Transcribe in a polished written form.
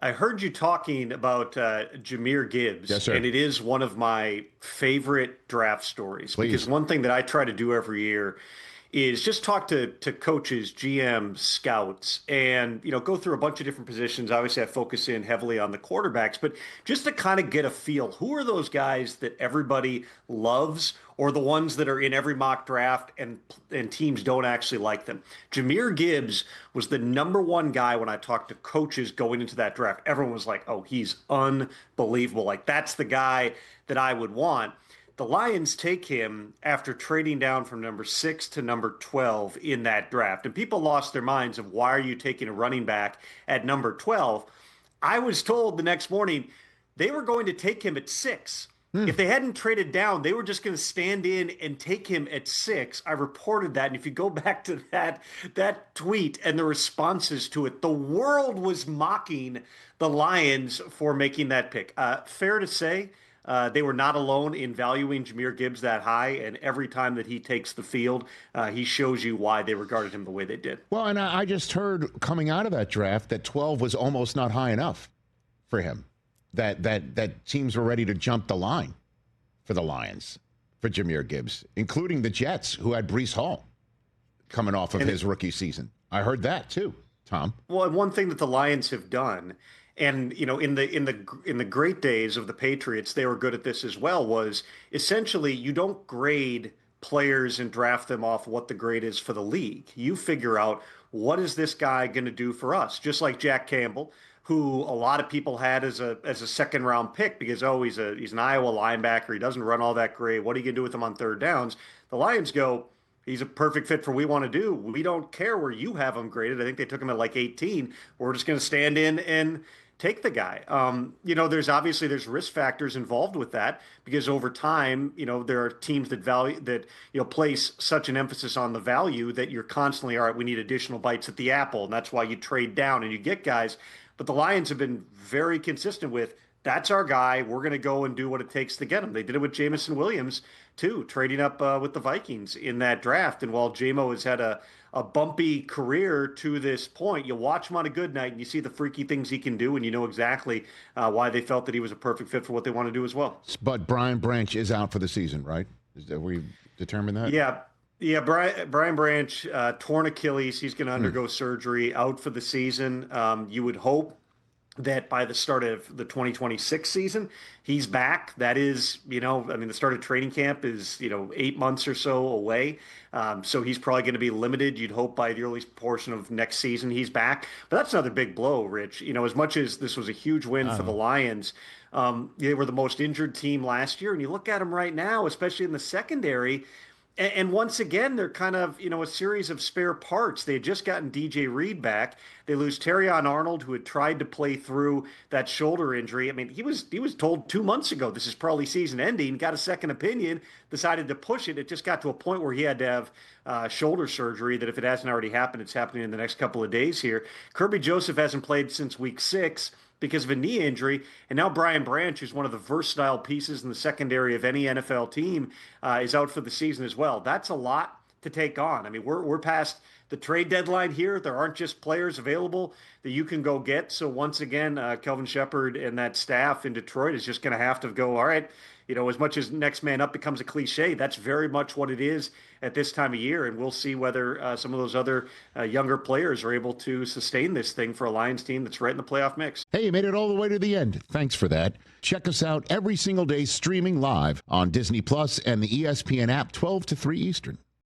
I heard you talking about Jahmyr Gibbs, Yes, sir. and it is one of my favorite draft stories. Please. Because one thing that I try to do every year is just talk to coaches, GMs, scouts, and go through a bunch of different positions. Obviously, I focus in heavily on the quarterbacks, but just to kind of get a feel, who are those guys that everybody loves, or the ones that are in every mock draft and teams don't actually like them? Jahmyr Gibbs was the number one guy when I talked to coaches going into that draft. Everyone was like, "Oh, he's unbelievable! Like that's the guy that I would want." The Lions take him after trading down from number 6 to number 12 in that draft. And people lost their minds of, why are you taking a running back at number 12? I was told the next morning they were going to take him at 6. If they hadn't traded down, they were just going to stand in and take him at 6. I reported that. And if you go back to that tweet and the responses to it, the world was mocking the Lions for making that pick. Fair to say, they were not alone in valuing Jahmyr Gibbs that high, and every time that he takes the field, he shows you why they regarded him the way they did. Well, and I just heard coming out of that draft that 12 was almost not high enough for him, that teams were ready to jump the line for the Lions, for Jahmyr Gibbs, including the Jets, who had Breece Hall coming off of his rookie season. I heard that too, Tom. Well, and one thing that the Lions have done, and in the great days of the Patriots, they were good at this as well, was essentially you don't grade players and draft them off what the grade is for the league. You figure out, what is this guy going to do for us? Just like Jack Campbell, who a lot of people had as a second round pick because, he's an Iowa linebacker, he doesn't run all that great, what are you going to do with him on third downs? The Lions go, he's a perfect fit for what we want to do. We don't care where you have him graded. I think they took him at like 18. We're just going to stand in and take the guy. There's risk factors involved with that because over time, there are teams that place such an emphasis on the value that you're constantly, all right, we need additional bites at the apple. And that's why you trade down and you get guys. But the Lions have been very consistent with, that's our guy. We're going to go and do what it takes to get him. They did it with Jameson Williams too, trading up with the Vikings in that draft. And while JMO has had a bumpy career to this point, you watch him on a good night and you see the freaky things he can do, and you know exactly why they felt that he was a perfect fit for what they want to do as well. But Brian Branch is out for the season, right? We determined that? Yeah. Brian Branch, torn Achilles. He's going to undergo surgery, out for the season. You would hope that by the start of the 2026 season, he's back. That is, the start of training camp is, 8 months or so away. So he's probably going to be limited. You'd hope by the early portion of next season he's back. But that's another big blow, Rich. As much as this was a huge win for the Lions, they were the most injured team last year. And you look at them right now, especially in the secondary, and once again, they're kind of, a series of spare parts. They had just gotten DJ Reed back. They lose Terrion Arnold, who had tried to play through that shoulder injury. I mean, he was told 2 months ago, this is probably season ending, got a second opinion, decided to push it. It just got to a point where he had to have shoulder surgery that if it hasn't already happened, it's happening in the next couple of days here. Kirby Joseph hasn't played since week 6 because of a knee injury. And now Brian Branch, who's one of the versatile pieces in the secondary of any NFL team, is out for the season as well. That's a lot to take on. I mean, we're past the trade deadline here. There aren't just players available that you can go get. So once again, Kelvin Shepard and that staff in Detroit is just going to have to go, all right, as much as next man up becomes a cliche, that's very much what it is at this time of year. And we'll see whether some of those other younger players are able to sustain this thing for a Lions team that's right in the playoff mix. Hey, you made it all the way to the end. Thanks for that. Check us out every single day streaming live on Disney Plus and the ESPN app 12 to 3 Eastern.